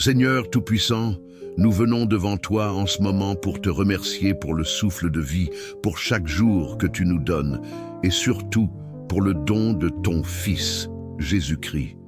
Seigneur Tout-Puissant, nous venons devant toi en ce moment pour te remercier pour le souffle de vie, pour chaque jour que tu nous donnes, et surtout pour le don de ton Fils, Jésus-Christ.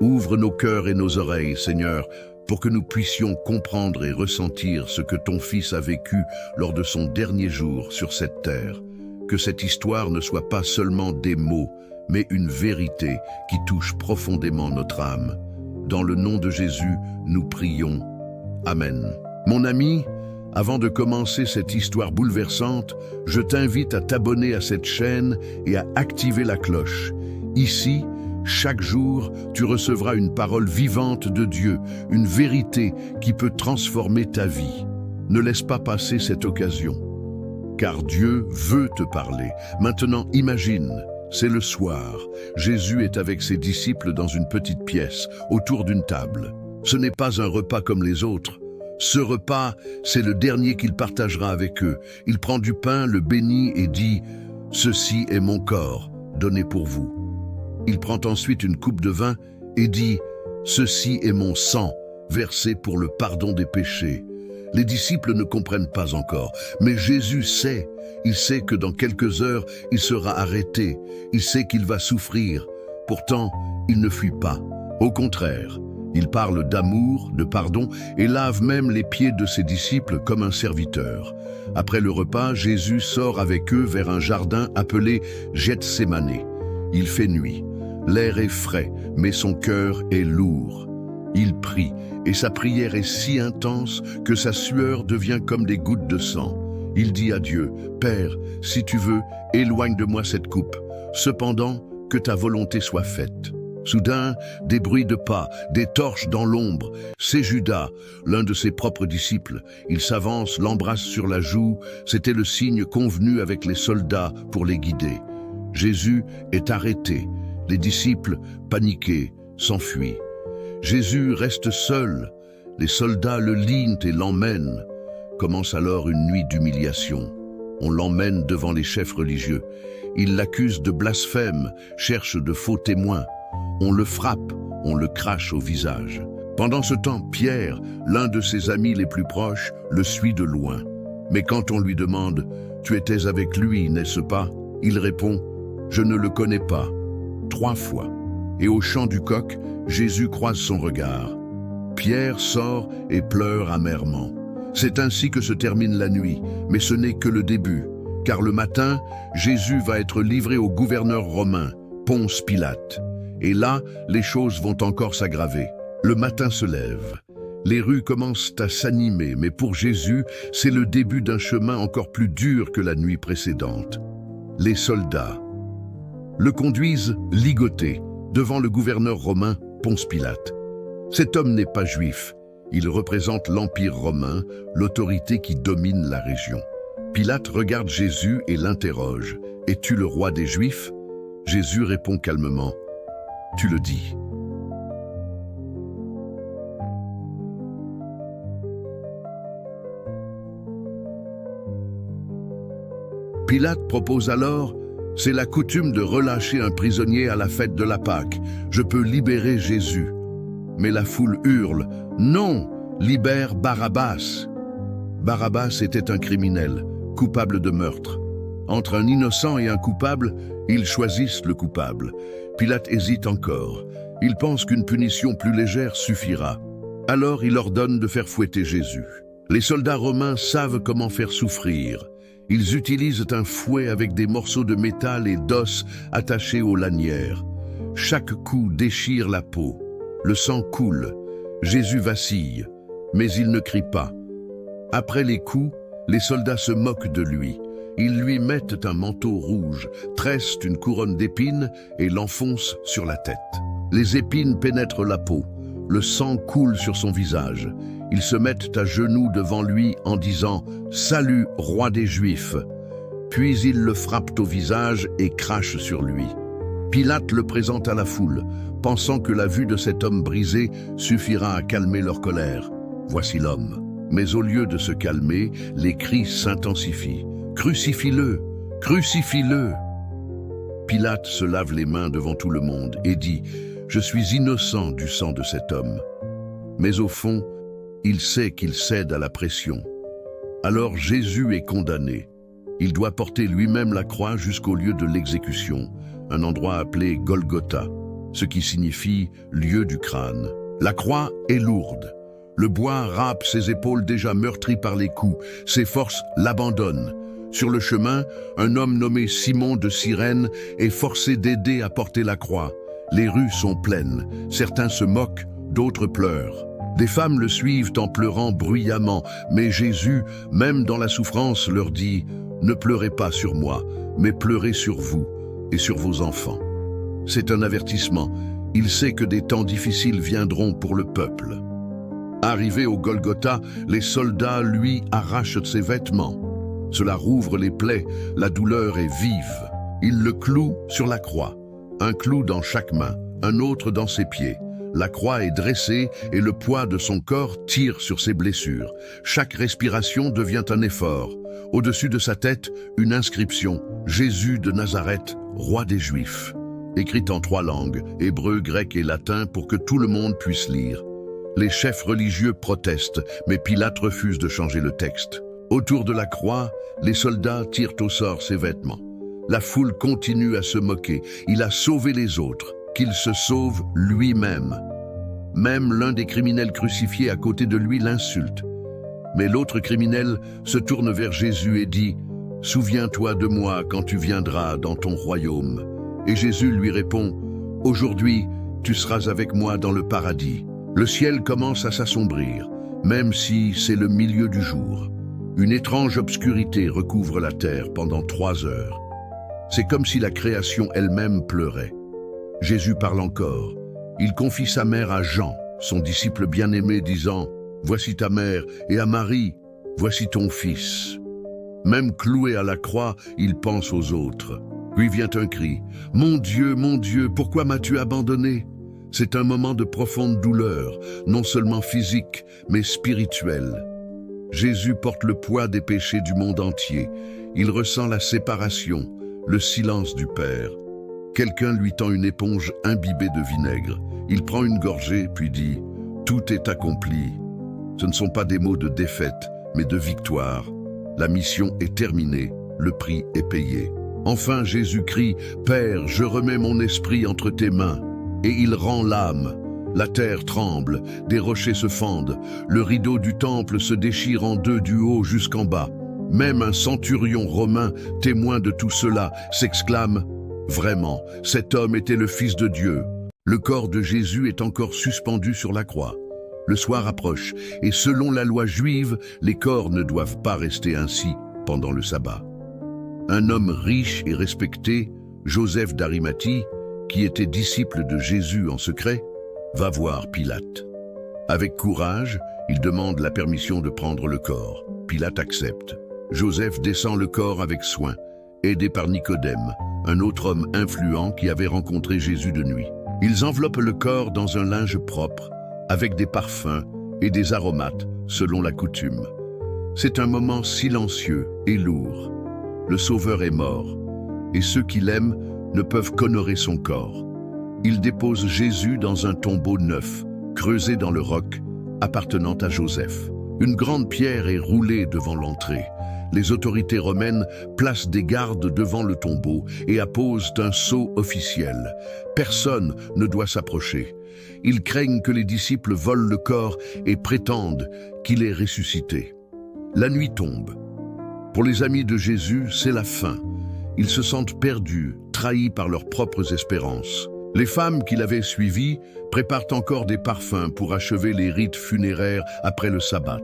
Ouvre nos cœurs et nos oreilles, Seigneur, pour que nous puissions comprendre et ressentir ce que ton Fils a vécu lors de son dernier jour sur cette terre. Que cette histoire ne soit pas seulement des mots, mais une vérité qui touche profondément notre âme. Dans le nom de Jésus, nous prions. Amen. Mon ami, avant de commencer cette histoire bouleversante, je t'invite à t'abonner à cette chaîne et à activer la cloche. Ici, chaque jour, tu recevras une parole vivante de Dieu, une vérité qui peut transformer ta vie. Ne laisse pas passer cette occasion, car Dieu veut te parler. Maintenant, imagine, c'est le soir. Jésus est avec ses disciples dans une petite pièce, autour d'une table. Ce n'est pas un repas comme les autres. Ce repas, c'est le dernier qu'il partagera avec eux. Il prend du pain, le bénit et dit « Ceci est mon corps, donné pour vous ». Il prend ensuite une coupe de vin et dit « Ceci est mon sang, versé pour le pardon des péchés ». Les disciples ne comprennent pas encore, mais Jésus sait. Il sait que dans quelques heures, il sera arrêté. Il sait qu'il va souffrir. Pourtant, il ne fuit pas. Au contraire, il parle d'amour, de pardon et lave même les pieds de ses disciples comme un serviteur. Après le repas, Jésus sort avec eux vers un jardin appelé Gethsémané. Il fait nuit. L'air est frais, mais son cœur est lourd. Il prie, et sa prière est si intense que sa sueur devient comme des gouttes de sang. Il dit à Dieu, « Père, si tu veux, éloigne de moi cette coupe. Cependant, que ta volonté soit faite. » Soudain, des bruits de pas, des torches dans l'ombre. C'est Judas, l'un de ses propres disciples. Il s'avance, l'embrasse sur la joue. C'était le signe convenu avec les soldats pour les guider. Jésus est arrêté. Les disciples, paniqués, s'enfuient. Jésus reste seul. Les soldats le lient et l'emmènent. Commence alors une nuit d'humiliation. On l'emmène devant les chefs religieux. Ils l'accusent de blasphème, cherchent de faux témoins. On le frappe, on le crache au visage. Pendant ce temps, Pierre, l'un de ses amis les plus proches, le suit de loin. Mais quand on lui demande « Tu étais avec lui, n'est-ce pas ?» il répond « Je ne le connais pas ». 3 fois. Et au chant du coq, Jésus croise son regard. Pierre sort et pleure amèrement. C'est ainsi que se termine la nuit, mais ce n'est que le début, car le matin, Jésus va être livré au gouverneur romain, Ponce Pilate. Et là, les choses vont encore s'aggraver. Le matin se lève. Les rues commencent à s'animer, mais pour Jésus, c'est le début d'un chemin encore plus dur que la nuit précédente. Les soldats le conduisent ligoté devant le gouverneur romain, Ponce Pilate. Cet homme n'est pas juif. Il représente l'Empire romain, l'autorité qui domine la région. Pilate regarde Jésus et l'interroge. « Es-tu le roi des Juifs ?» Jésus répond calmement. « Tu le dis. » Pilate propose alors: « C'est la coutume de relâcher un prisonnier à la fête de la Pâque. Je peux libérer Jésus. » Mais la foule hurle: « Non, libère Barabbas !» Barabbas était un criminel, coupable de meurtre. Entre un innocent et un coupable, ils choisissent le coupable. Pilate hésite encore. Il pense qu'une punition plus légère suffira. Alors il ordonne de faire fouetter Jésus. Les soldats romains savent comment faire souffrir. Ils utilisent un fouet avec des morceaux de métal et d'os attachés aux lanières. Chaque coup déchire la peau. Le sang coule. Jésus vacille, mais il ne crie pas. Après les coups, les soldats se moquent de lui. Ils lui mettent un manteau rouge, tressent une couronne d'épines et l'enfoncent sur la tête. Les épines pénètrent la peau. Le sang coule sur son visage. Ils se mettent à genoux devant lui en disant « Salut, roi des Juifs !» Puis ils le frappent au visage et crachent sur lui. Pilate le présente à la foule, pensant que la vue de cet homme brisé suffira à calmer leur colère. Voici l'homme. Mais au lieu de se calmer, les cris s'intensifient. « Crucifie-le! Crucifie-le » Pilate se lave les mains devant tout le monde et dit « Je suis innocent du sang de cet homme. » Mais au fond, il sait qu'il cède à la pression. Alors Jésus est condamné. Il doit porter lui-même la croix jusqu'au lieu de l'exécution, un endroit appelé Golgotha, ce qui signifie « lieu du crâne ». La croix est lourde. Le bois râpe ses épaules déjà meurtries par les coups. Ses forces l'abandonnent. Sur le chemin, un homme nommé Simon de Cyrène est forcé d'aider à porter la croix. Les rues sont pleines. Certains se moquent, d'autres pleurent. Des femmes le suivent en pleurant bruyamment, mais Jésus, même dans la souffrance, leur dit « Ne pleurez pas sur moi, mais pleurez sur vous et sur vos enfants. » C'est un avertissement. Il sait que des temps difficiles viendront pour le peuple. Arrivé au Golgotha, les soldats lui arrachent ses vêtements. Cela rouvre les plaies, la douleur est vive. Ils le clouent sur la croix, un clou dans chaque main, un autre dans ses pieds. La croix est dressée et le poids de son corps tire sur ses blessures. Chaque respiration devient un effort. Au-dessus de sa tête, une inscription « Jésus de Nazareth, roi des Juifs », écrite en 3 langues, hébreu, grec et latin, pour que tout le monde puisse lire. Les chefs religieux protestent, mais Pilate refuse de changer le texte. Autour de la croix, les soldats tirent au sort ses vêtements. La foule continue à se moquer. Il a sauvé les autres, qu'il se sauve lui-même. Même l'un des criminels crucifiés à côté de lui l'insulte. Mais l'autre criminel se tourne vers Jésus et dit « Souviens-toi de moi quand tu viendras dans ton royaume. » Et Jésus lui répond « Aujourd'hui, tu seras avec moi dans le paradis. » Le ciel commence à s'assombrir, même si c'est le milieu du jour. Une étrange obscurité recouvre la terre pendant 3 heures. C'est comme si la création elle-même pleurait. Jésus parle encore. Il confie sa mère à Jean, son disciple bien-aimé, disant « Voici ta mère, et à Marie, voici ton fils. » Même cloué à la croix, il pense aux autres. Puis vient un cri « Mon Dieu, pourquoi m'as-tu abandonné ?» C'est un moment de profonde douleur, non seulement physique, mais spirituelle. Jésus porte le poids des péchés du monde entier. Il ressent la séparation, le silence du Père. Quelqu'un lui tend une éponge imbibée de vinaigre. Il prend une gorgée, puis dit « Tout est accompli ». Ce ne sont pas des mots de défaite, mais de victoire. La mission est terminée, le prix est payé. Enfin Jésus crie « Père, je remets mon esprit entre tes mains ». Et il rend l'âme. La terre tremble, des rochers se fendent, le rideau du temple se déchire en 2 du haut jusqu'en bas. Même un centurion romain, témoin de tout cela, s'exclame « Vraiment, cet homme était le Fils de Dieu ». Le corps de Jésus est encore suspendu sur la croix. Le soir approche, et selon la loi juive, les corps ne doivent pas rester ainsi pendant le sabbat. Un homme riche et respecté, Joseph d'Arimathie, qui était disciple de Jésus en secret, va voir Pilate. Avec courage, il demande la permission de prendre le corps. Pilate accepte. Joseph descend le corps avec soin, aidé par Nicodème, un autre homme influent qui avait rencontré Jésus de nuit. Ils enveloppent le corps dans un linge propre, avec des parfums et des aromates, selon la coutume. C'est un moment silencieux et lourd. Le Sauveur est mort, et ceux qui l'aiment ne peuvent qu'honorer son corps. Ils déposent Jésus dans un tombeau neuf, creusé dans le roc, appartenant à Joseph. Une grande pierre est roulée devant l'entrée. Les autorités romaines placent des gardes devant le tombeau et apposent un sceau officiel. Personne ne doit s'approcher. Ils craignent que les disciples volent le corps et prétendent qu'il est ressuscité. La nuit tombe. Pour les amis de Jésus, c'est la fin. Ils se sentent perdus, trahis par leurs propres espérances. Les femmes qui l'avaient suivi préparent encore des parfums pour achever les rites funéraires après le sabbat.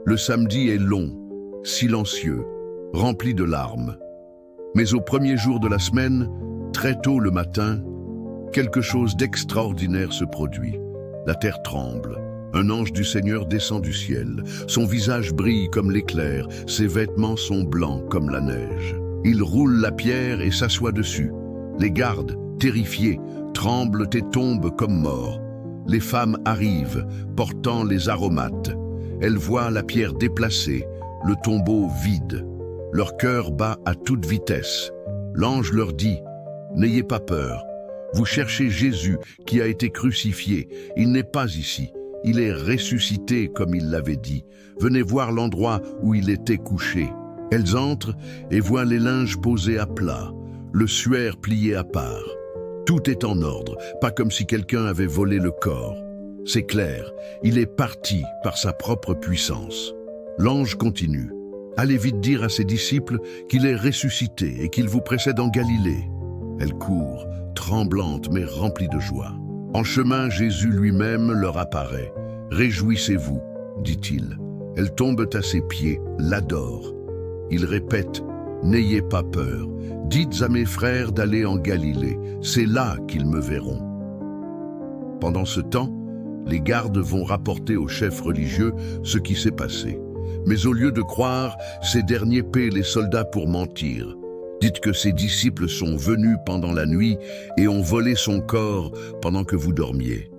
Le samedi est long, silencieux, rempli de larmes. Mais au premier jour de la semaine, très tôt le matin, quelque chose d'extraordinaire se produit. La terre tremble. Un ange du Seigneur descend du ciel. Son visage brille comme l'éclair, ses vêtements sont blancs comme la neige. Il roule la pierre et s'assoit dessus. Les gardes, terrifiés, tremblent et tombent comme morts. Les femmes arrivent, portant les aromates. Elles voient la pierre déplacée, le tombeau vide. Leur cœur bat à toute vitesse. L'ange leur dit « N'ayez pas peur. Vous cherchez Jésus qui a été crucifié. Il n'est pas ici. il est ressuscité comme il l'avait dit. Venez voir l'endroit où il était couché. » Elles entrent et voient les linges posés à plat, le suaire plié à part. Tout est en ordre, pas comme si quelqu'un avait volé le corps. C'est clair, il est parti par sa propre puissance. L'ange continue. « Allez vite dire à ses disciples qu'il est ressuscité et qu'il vous précède en Galilée. » Elles courent, tremblantes mais remplies de joie. En chemin, Jésus lui-même leur apparaît. « Réjouissez-vous, dit-il. » Elles tombent à ses pieds, l'adorent. Il répète « N'ayez pas peur. Dites à mes frères d'aller en Galilée. C'est là qu'ils me verront. » Pendant ce temps, les gardes vont rapporter aux chefs religieux ce qui s'est passé. Mais au lieu de croire, ces derniers paient les soldats pour mentir. Dites que ses disciples sont venus pendant la nuit et ont volé son corps pendant que vous dormiez.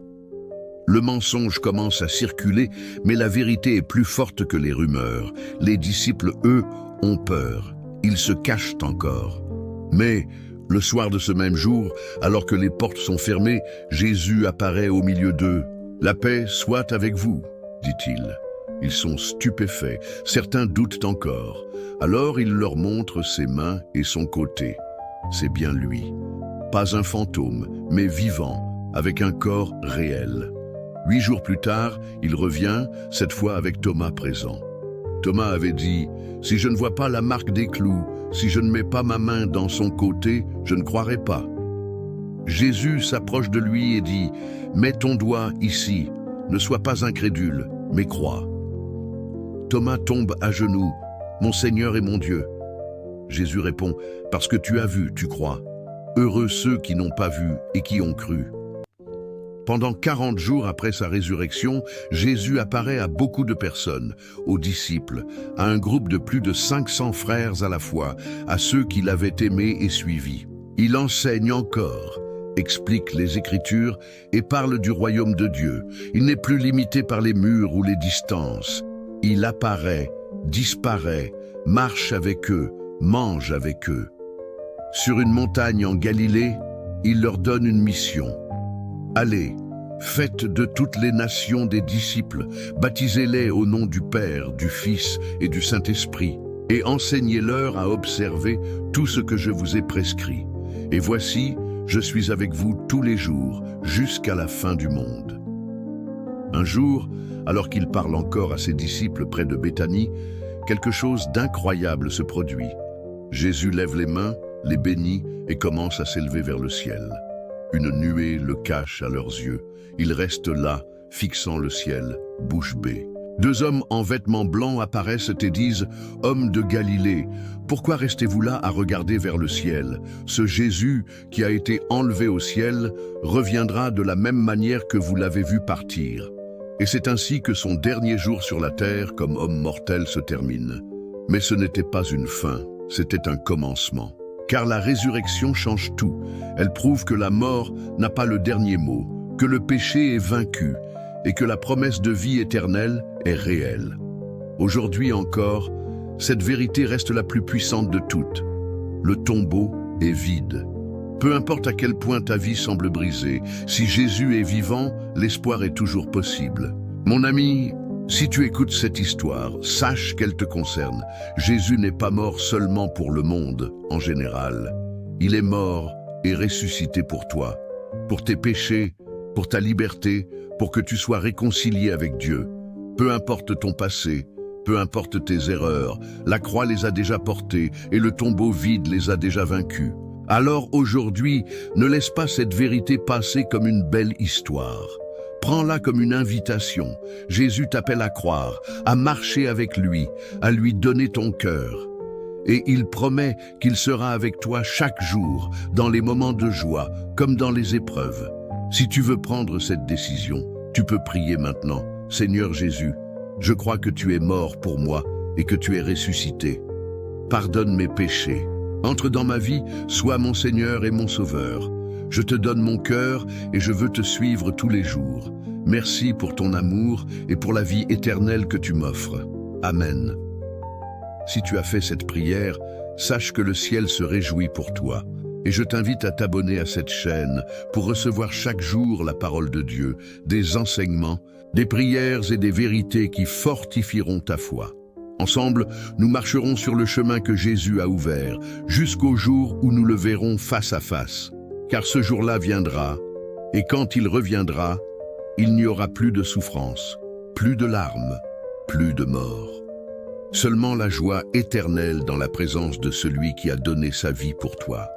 Le mensonge commence à circuler, mais la vérité est plus forte que les rumeurs. Les disciples, eux, ont peur. Ils se cachent encore. Mais, le soir de ce même jour, alors que les portes sont fermées, Jésus apparaît au milieu d'eux. « La paix soit avec vous, dit-il. » Ils sont stupéfaits, certains doutent encore. Alors il leur montre ses mains et son côté. C'est bien lui. Pas un fantôme, mais vivant, avec un corps réel. 8 jours plus tard, il revient, cette fois avec Thomas présent. Thomas avait dit « Si je ne vois pas la marque des clous, si je ne mets pas ma main dans son côté, je ne croirai pas. » Jésus s'approche de lui et dit « Mets ton doigt ici, ne sois pas incrédule, mais crois. » Thomas tombe à genoux. « Mon Seigneur et mon Dieu. » Jésus répond « Parce que tu as vu, tu crois. Heureux ceux qui n'ont pas vu et qui ont cru. » Pendant 40 jours après sa résurrection, Jésus apparaît à beaucoup de personnes, aux disciples, à un groupe de plus de 500 frères à la fois, à ceux qui l'avaient aimé et suivi. Il enseigne encore, explique les Écritures et parle du royaume de Dieu. Il n'est plus limité par les murs ou les distances. Il apparaît, disparaît, marche avec eux, mange avec eux. Sur une montagne en Galilée, il leur donne une mission. Allez, faites de toutes les nations des disciples, baptisez-les au nom du Père, du Fils et du Saint-Esprit, et enseignez-leur à observer tout ce que je vous ai prescrit. Et voici, je suis avec vous tous les jours, jusqu'à la fin du monde. Un jour, alors qu'il parle encore à ses disciples près de Béthanie, quelque chose d'incroyable se produit. Jésus lève les mains, les bénit et commence à s'élever vers le ciel. Une nuée le cache à leurs yeux. Ils restent là, fixant le ciel, bouche bée. 2 hommes en vêtements blancs apparaissent et disent « Hommes de Galilée, pourquoi restez-vous là à regarder vers le ciel? Ce Jésus qui a été enlevé au ciel reviendra de la même manière que vous l'avez vu partir. » Et c'est ainsi que son dernier jour sur la terre comme homme mortel se termine. Mais ce n'était pas une fin, c'était un commencement. Car la résurrection change tout. Elle prouve que la mort n'a pas le dernier mot, que le péché est vaincu et que la promesse de vie éternelle est réelle. Aujourd'hui encore, cette vérité reste la plus puissante de toutes. Le tombeau est vide. Peu importe à quel point ta vie semble brisée, si Jésus est vivant, l'espoir est toujours possible. Mon ami, si tu écoutes cette histoire, sache qu'elle te concerne. Jésus n'est pas mort seulement pour le monde, en général. Il est mort et ressuscité pour toi, pour tes péchés, pour ta liberté, pour que tu sois réconcilié avec Dieu. Peu importe ton passé, peu importe tes erreurs, la croix les a déjà portées et le tombeau vide les a déjà vaincus. Alors aujourd'hui, ne laisse pas cette vérité passer comme une belle histoire. Prends-la comme une invitation. Jésus t'appelle à croire, à marcher avec lui, à lui donner ton cœur. Et il promet qu'il sera avec toi chaque jour, dans les moments de joie, comme dans les épreuves. Si tu veux prendre cette décision, tu peux prier maintenant. Seigneur Jésus, je crois que tu es mort pour moi et que tu es ressuscité. Pardonne mes péchés. Entre dans ma vie, sois mon Seigneur et mon Sauveur. Je te donne mon cœur et je veux te suivre tous les jours. Merci pour ton amour et pour la vie éternelle que tu m'offres. Amen. Si tu as fait cette prière, sache que le ciel se réjouit pour toi. Et je t'invite à t'abonner à cette chaîne pour recevoir chaque jour la parole de Dieu, des enseignements, des prières et des vérités qui fortifieront ta foi. Ensemble, nous marcherons sur le chemin que Jésus a ouvert, jusqu'au jour où nous le verrons face à face. Car ce jour-là viendra, et quand il reviendra, il n'y aura plus de souffrance, plus de larmes, plus de mort. Seulement la joie éternelle dans la présence de celui qui a donné sa vie pour toi.